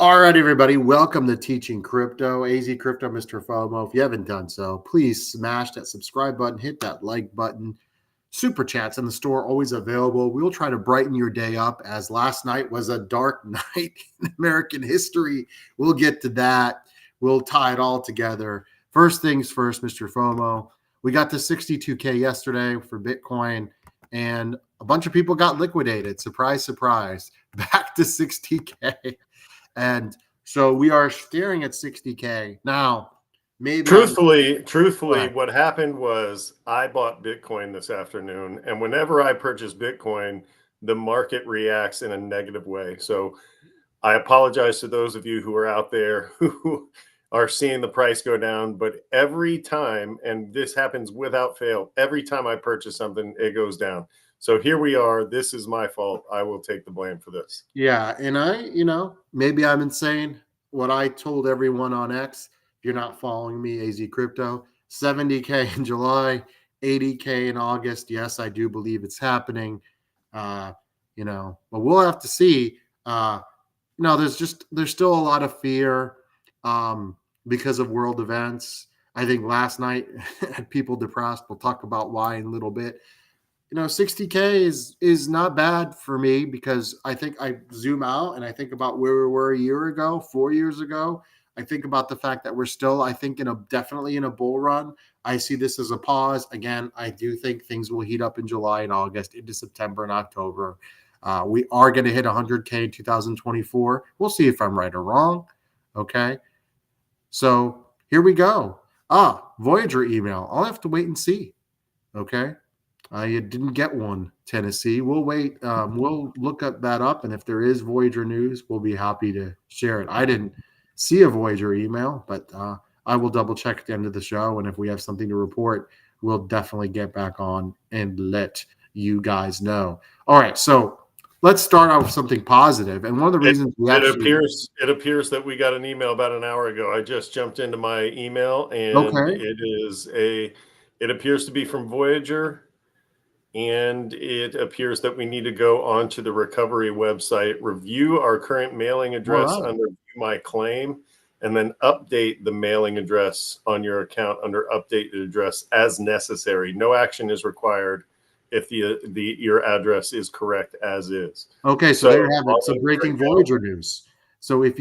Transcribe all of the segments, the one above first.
All right, everybody, welcome to Teaching Crypto, AZcrypto, MrFOMO. If you haven't done so, please smash that subscribe button, hit that like button. Super chats in the store, always available. We'll try to brighten your day up, as last night was a dark night in American history. We'll get to that. We'll tie it all together. First things first, MrFOMO. We got to 62K yesterday for Bitcoin, and a bunch of people got liquidated. Surprise, surprise. Back to 60K. And so we are staring at 60K. Now, maybe truthfully, what happened was I bought Bitcoin this afternoon, and whenever I purchase Bitcoin, the market reacts in a negative way. So I apologize to those of you who are out there who are seeing the price go down, but every time, and this happens without fail, every time I purchase something, it goes down. So here we are. This is my fault. I will take the blame for this. Yeah. And maybe I'm insane. What I told everyone on X, if you're not following me, AZcrypto, 70K in July, 80K in August. Yes, I do believe it's happening. But we'll have to see. There's still a lot of fear because of world events. I think last night had people depressed. We'll talk about why in a little bit. 60K is not bad for me, because I think I zoom out and I think about where we were a year ago, 4 years ago. I think about the fact that we're still, I think, definitely in a bull run. I see this as a pause. Again, I do think things will heat up in July and August into September and October. We are going to hit 100K in 2024. We'll see if I'm right or wrong. Okay. So here we go. Voyager email. I'll have to wait and see. Okay. You didn't get one, Tennessee. We'll wait. We'll look that up, and if there is Voyager news, we'll be happy to share it. I didn't see a Voyager email, but I will double check at the end of the show, and if we have something to report, we'll definitely get back on and let you guys know. All right, so let's start out with something positive. And one of the reasons it appears that we got an email about an hour ago. I just jumped into my email, and it appears to be from Voyager. And it appears that we need to go onto the recovery website, review our current mailing address under View My Claim, and then update the mailing address on your account under Updated Address as necessary. No action is required if your address is correct as is. Okay, so there you have it. So breaking Voyager news. So if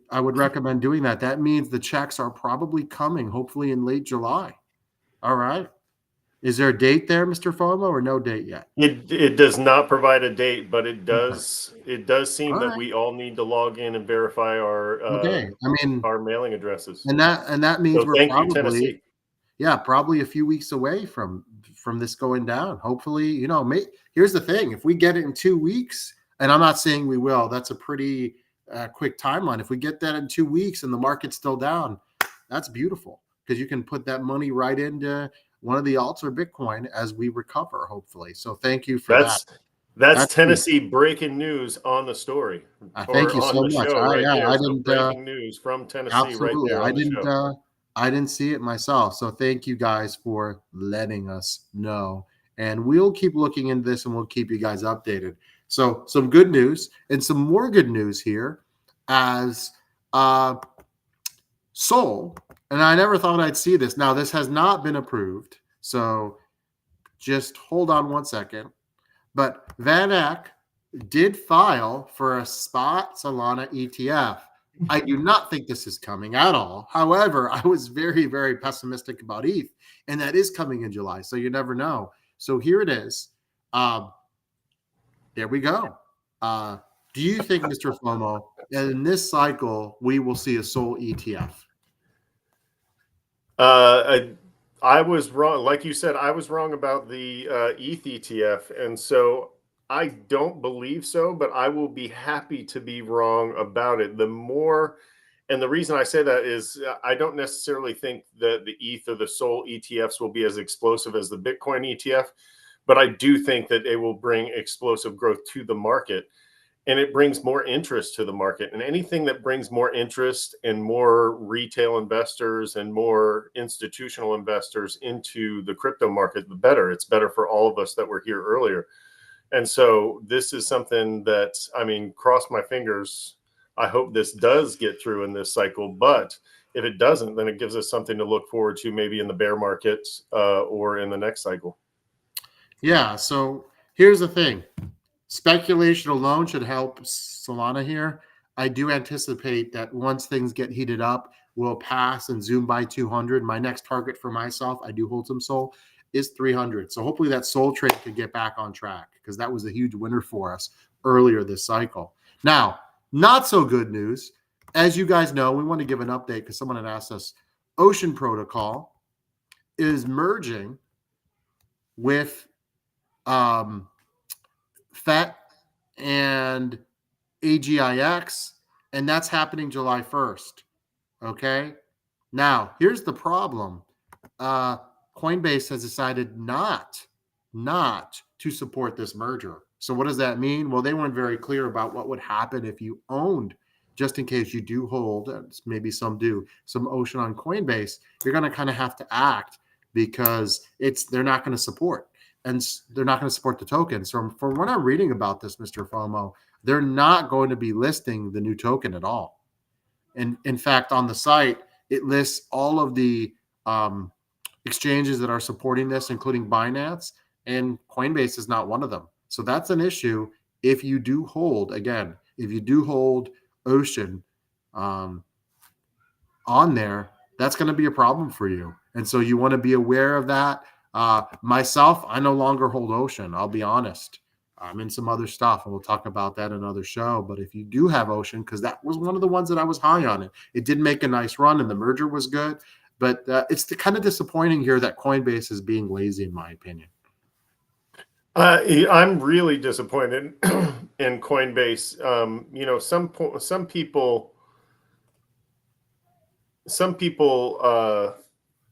I would recommend doing that. That means the checks are probably coming, hopefully in late July. All right. Is there a date there, MrFOMO, or no date yet? It does not provide a date, but it does seem that we all need to log in and verify our our mailing addresses. And that means we're probably probably a few weeks away from this going down. Hopefully, here's the thing: if we get it in 2 weeks, and I'm not saying we will, that's a pretty quick timeline. If we get that in 2 weeks and the market's still down, that's beautiful, because you can put that money right into one of the alts or Bitcoin as we recover, hopefully. So thank you for that. That's Tennessee breaking news on the story. Thank you so much. I didn't breaking news from Tennessee. Absolutely. Right there. I didn't see it myself. So thank you guys for letting us know. And we'll keep looking into this, and we'll keep you guys updated. So some good news, and some more good news here as Sol. And I never thought I'd see this. Now, this has not been approved, so just hold on 1 second. But Van Eck did file for a spot Solana ETF. I do not think this is coming at all. However, I was very, very pessimistic about ETH, and that is coming in July, so you never know. So here it is. There we go. Do you think, MrFOMO, in this cycle, we will see a Sol ETF? I was wrong. Like you said, I was wrong about the ETH ETF. And so I don't believe so, but I will be happy to be wrong about it. And the reason I say that is I don't necessarily think that the ETH or the Sol ETFs will be as explosive as the Bitcoin ETF, but I do think that it will bring explosive growth to the market. And it brings more interest to the market, and anything that brings more interest and more retail investors and more institutional investors into the crypto market, the better. It's better for all of us that were here earlier. And so this is something that, cross my fingers. I hope this does get through in this cycle. But if it doesn't, then it gives us something to look forward to maybe in the bear market or in the next cycle. Yeah. So here's the thing. Speculation alone should help Solana here. I do anticipate that once things get heated up, we'll pass and zoom by 200. My next target for myself, I do hold some SOL, is 300. So hopefully that SOL trade could get back on track because that was a huge winner for us earlier this cycle. Now, not so good news. As you guys know, we want to give an update because someone had asked us, Ocean Protocol is merging with FET and AGIX, and that's happening July 1st. Okay. Now, here's the problem. Coinbase has decided not to support this merger. So what does that mean? Well, they weren't very clear about what would happen if you owned, just in case you do hold, maybe some do, some Ocean on Coinbase. You're going to kind of have to act because they're not going to support. And they're not going to support the token. So from what I'm reading about this, Mr. FOMO, they're not going to be listing the new token at all. And in fact, on the site, it lists all of the exchanges that are supporting this, including Binance, and Coinbase is not one of them. So that's an issue if you do hold, again, if you do hold Ocean on there, that's going to be a problem for you. And so you want to be aware of that. Myself, I no longer hold Ocean. I'll be honest. I'm in some other stuff, and we'll talk about that in another show. But if you do have Ocean, because that was one of the ones that I was high on, it did make a nice run, and the merger was good. But it's kind of disappointing here that Coinbase is being lazy, in my opinion. I'm really disappointed in Coinbase. Some people.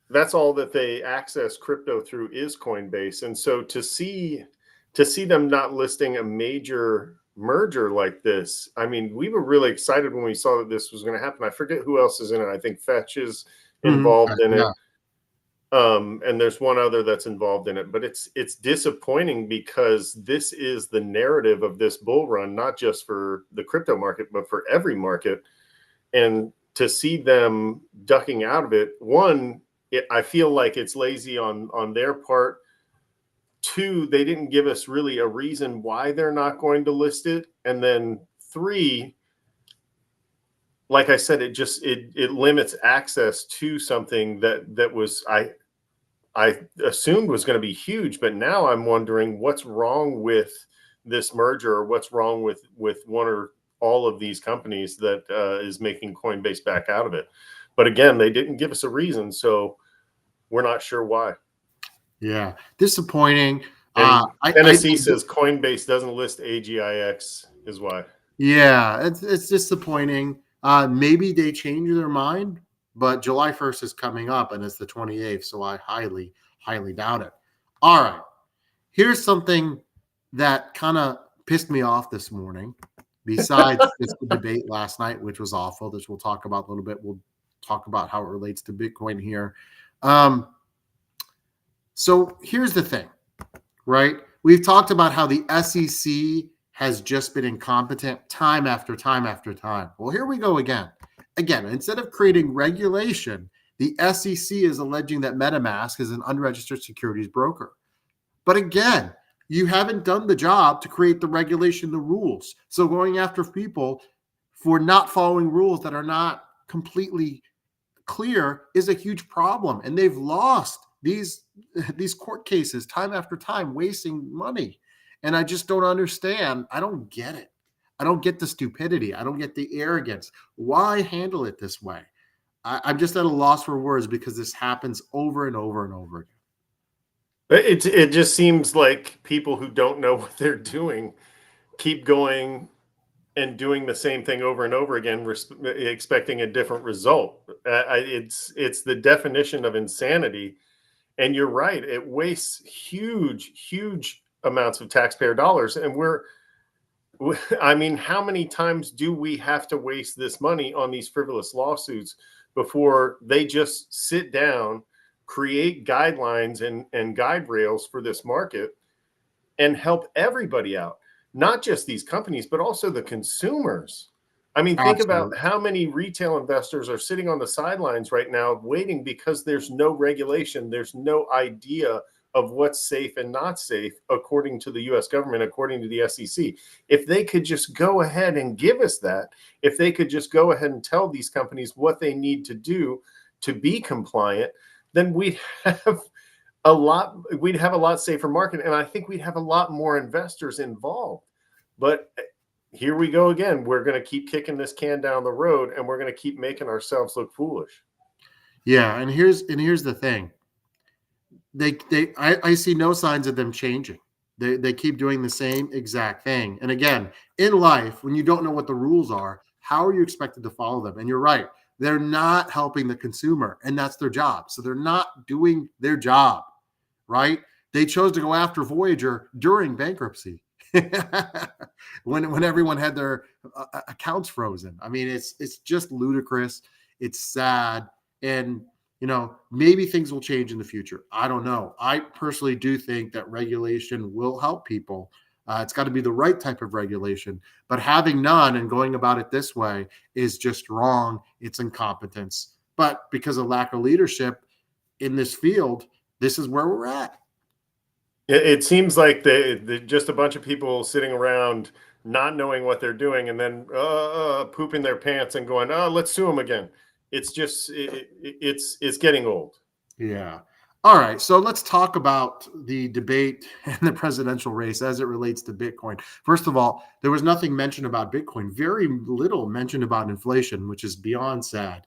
That's all that they access crypto through is Coinbase, and so to see them not listing a major merger like this, I mean, we were really excited when we saw that this was going to happen. I forget who else is in it. I think Fetch is involved in it, and there's one other that's involved in it. But it's disappointing because this is the narrative of this bull run, not just for the crypto market, but for every market. And to see them ducking out of it, one, I feel like it's lazy on their part. Two, they didn't give us really a reason why they're not going to list it. And then three, like I said, it limits access to something that was I assumed was going to be huge, but now I'm wondering what's wrong with this merger, or what's wrong with one or all of these companies that is making Coinbase back out of it. But again, they didn't give us a reason, so we're not sure why. Yeah, disappointing. Tennessee says Coinbase doesn't list AGIX is why. Yeah, it's disappointing. Maybe they change their mind, but July 1st is coming up and it's the 28th, so I highly, highly doubt it. All right, here's something that kind of pissed me off this morning. Besides this debate last night, which was awful, which we'll talk about a little bit. We'll talk about how it relates to Bitcoin here. So here's the thing, right? We've talked about how the SEC has just been incompetent time after time after time. Well, here we go again. Again, instead of creating regulation, the SEC is alleging that MetaMask is an unregistered securities broker. But again, you haven't done the job to create the regulation, the rules. So going after people for not following rules that are not completely clear is a huge problem. And they've lost these court cases time after time, wasting money. And I just don't understand. I don't get it. I don't get the stupidity. I don't get the arrogance. Why handle it this way? I'm just at a loss for words because this happens over and over and over again. It just seems like people who don't know what they're doing keep going and doing the same thing over and over again, expecting a different result. It's the definition of insanity. And you're right; it wastes huge amounts of taxpayer dollars. And I mean, how many times do we have to waste this money on these frivolous lawsuits before they just sit down, create guidelines and guide rails for this market and help everybody out, not just these companies, but also the consumers? I mean, think about Absolutely. how many retail investors are sitting on the sidelines right now waiting because there's no regulation. There's no idea of what's safe and not safe, according to the US government, according to the SEC. If they could just go ahead and give us that, if they could just go ahead and tell these companies what they need to do to be compliant, then we'd have a lot safer market. And I think we'd have a lot more investors involved. But here we go again. We're going to keep kicking this can down the road, and we're going to keep making ourselves look foolish. Yeah, and here's the thing. I see no signs of them changing. They keep doing the same exact thing. And again, in life, when you don't know what the rules are, how are you expected to follow them? And you're right. They're not helping the consumer, and that's their job. So they're not doing their job, right? They chose to go after Voyager during bankruptcy. when everyone had their accounts frozen. I mean, it's just ludicrous. It's sad, and maybe things will change in the future. I don't know. I personally do think that regulation will help people. It's got to be the right type of regulation, but having none and going about it this way is just wrong. It's incompetence. But because of lack of leadership in this field, this is where we're at. It seems like they just a bunch of people sitting around not knowing what they're doing, and then pooping their pants and going, "Oh, let's sue them again." It's just it's getting old. Yeah. All right. So let's talk about the debate and the presidential race as it relates to Bitcoin. First of all, there was nothing mentioned about Bitcoin, very little mentioned about inflation, which is beyond sad.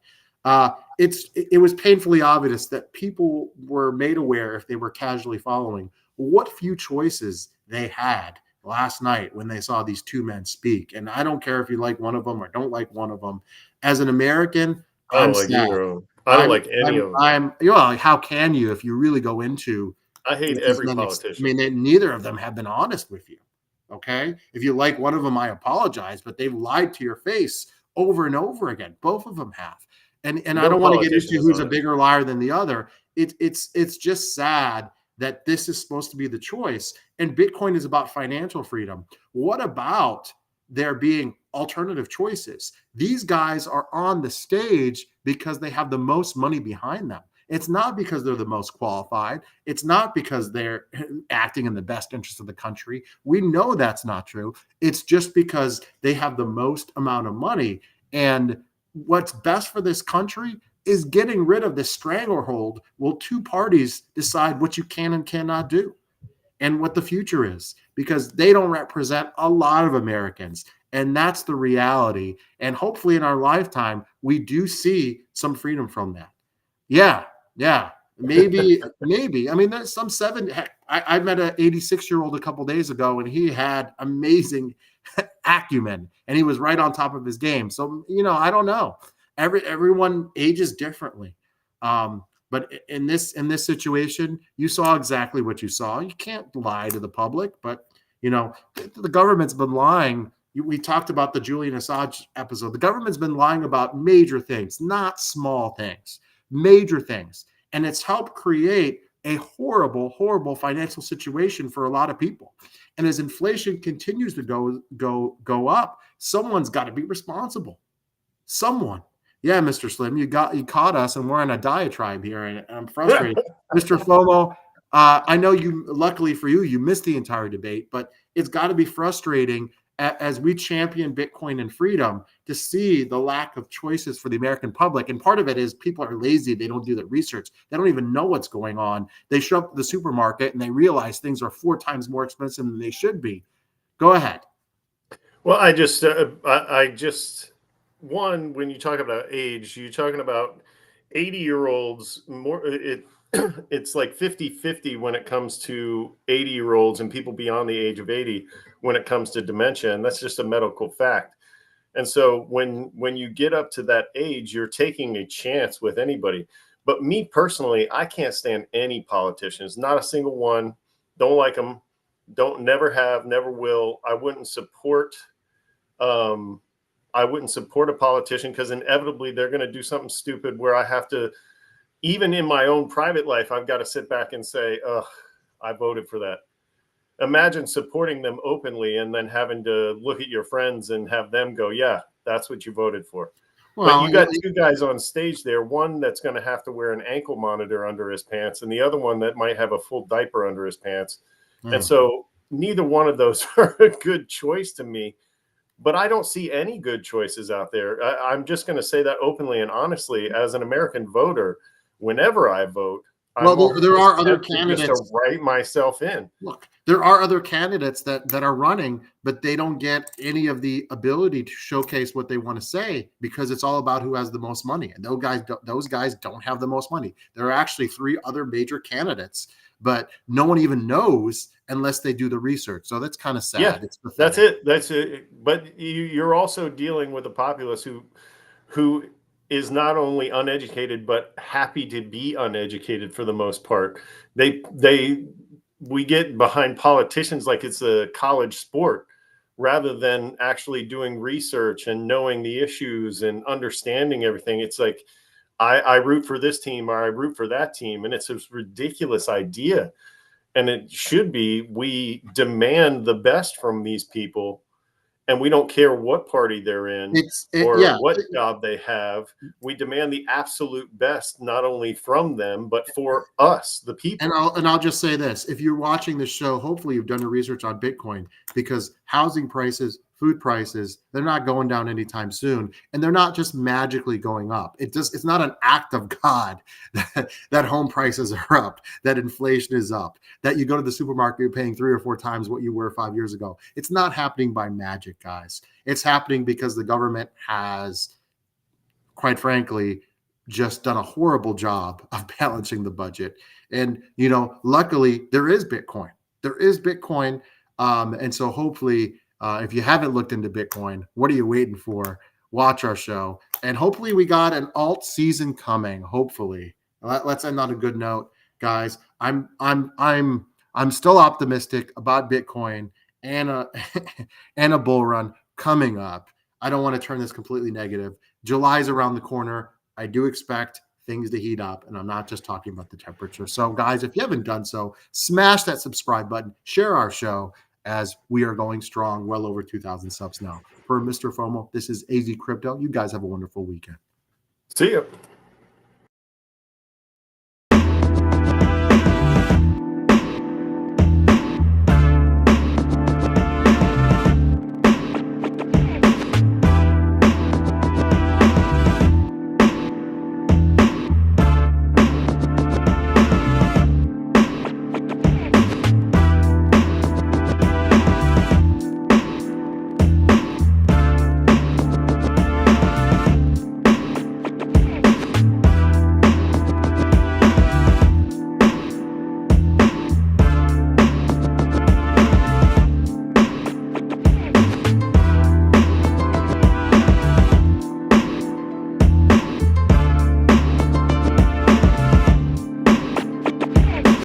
It was painfully obvious that people were made aware, if they were casually following, what few choices they had last night when they saw these two men speak. And I don't care if you like one of them or don't like one of them. As an American, I I'm don't like sad. either of them. I don't like any of them. How can you if you really go into I hate what these every men? I politician. mean, neither of them have been honest with you. Okay, if you like one of them, I apologize, but they've lied to your face over and over again. Both of them have, and I No don't want to get politician into is who's a honest. bigger liar than the other. It's just sad that this is supposed to be the choice, and Bitcoin is about financial freedom. What about there being alternative choices? These guys are on the stage because they have the most money behind them. It's not because they're the most qualified. It's not because they're acting in the best interest of the country. We know that's not true. It's just because they have the most amount of money. And what's best for this country is getting rid of this stranglehold. Will two parties decide what you can and cannot do and what the future is? Because they don't represent a lot of Americans. And that's the reality. And hopefully in our lifetime, we do see some freedom from that. Yeah, yeah, maybe. I mean, there's some seven. Heck, I met an 86-year-old a couple days ago, and he had amazing acumen, and he was right on top of his game. So I don't know. Everyone ages differently, but in this situation, you saw exactly what you saw. You can't lie to the public, but the government's been lying. We talked about the Julian Assange episode. The government's been lying about major things, not small things. Major things. And it's helped create a horrible, horrible financial situation for a lot of people. And as inflation continues to go up, someone's got to be responsible. Someone. Yeah, Mr. Slim, you caught us, and we're on a diatribe here, and I'm frustrated. Mr. FOMO, I know luckily for you, you missed the entire debate, but it's got to be frustrating as we champion Bitcoin and freedom to see the lack of choices for the American public. And part of it is people are lazy. They don't do the research. They don't even know what's going on. They show up to the supermarket and they realize things are 4 times more expensive than they should be. Go ahead. Well, I just one, when you talk about age, you're talking about 80-year-olds more. It's like 50-50 when it comes to 80-year-olds and people beyond the age of 80 when it comes to dementia, and that's just a medical fact. And so when you get up to that age, you're taking a chance with anybody. But me personally, I can't stand any politicians, not a single one. Don't like them. Don't, never have, never will. I wouldn't support a politician because inevitably they're going to do something stupid where I have to, even in my own private life, I've got to sit back and say, ugh, I voted for that. Imagine supporting them openly and then having to look at your friends and have them go, yeah, that's what you voted for. Well, but you got two guys on stage there, one that's going to have to wear an ankle monitor under his pants, and the other one that might have a full diaper under his pants. And so neither one of those are a good choice to me. But I don't see any good choices out there. I'm just going to say that openly and honestly, as an American voter, whenever I vote, there are other candidates just to write myself in. Look, there are other candidates that are running, but they don't get any of the ability to showcase what they want to say because it's all about who has the most money. And those guys don't have the most money. There are actually 3 other major candidates, but no one even knows unless they do the research. So that's kind of sad. Yeah, that's it. That's it. But you're also dealing with a populace who is not only uneducated but happy to be uneducated for the most part. We get behind politicians like it's a college sport rather than actually doing research and knowing the issues and understanding everything. It's like I root for this team or I root for that team, and it's this ridiculous idea. And it should be we demand the best from these people, and we don't care what party they're in what job they have. We demand the absolute best, not only from them, but for us, the people. And I'll just say this. If you're watching this show, hopefully you've done your research on Bitcoin, because housing prices, food prices, they're not going down anytime soon. And they're not just magically going up. It's not an act of God that home prices are up, that inflation is up, that you go to the supermarket, you're paying 3 or 4 times what you were 5 years ago. It's not happening by magic, guys. It's happening because the government has, quite frankly, just done a horrible job of balancing the budget. And, luckily there is Bitcoin. And so hopefully, if you haven't looked into Bitcoin, what are you waiting for? Watch our show. And hopefully we got an alt season coming. Hopefully. Let's end on a good note, guys. I'm still optimistic about Bitcoin and a bull run coming up. I don't want to turn this completely negative. July's around the corner. I do expect things to heat up, and I'm not just talking about the temperature. So, guys, if you haven't done so, smash that subscribe button, share our show, as we are going strong, well over 2,000 subs now. For Mr. FOMO, this is AZcrypto. You guys have a wonderful weekend. See you.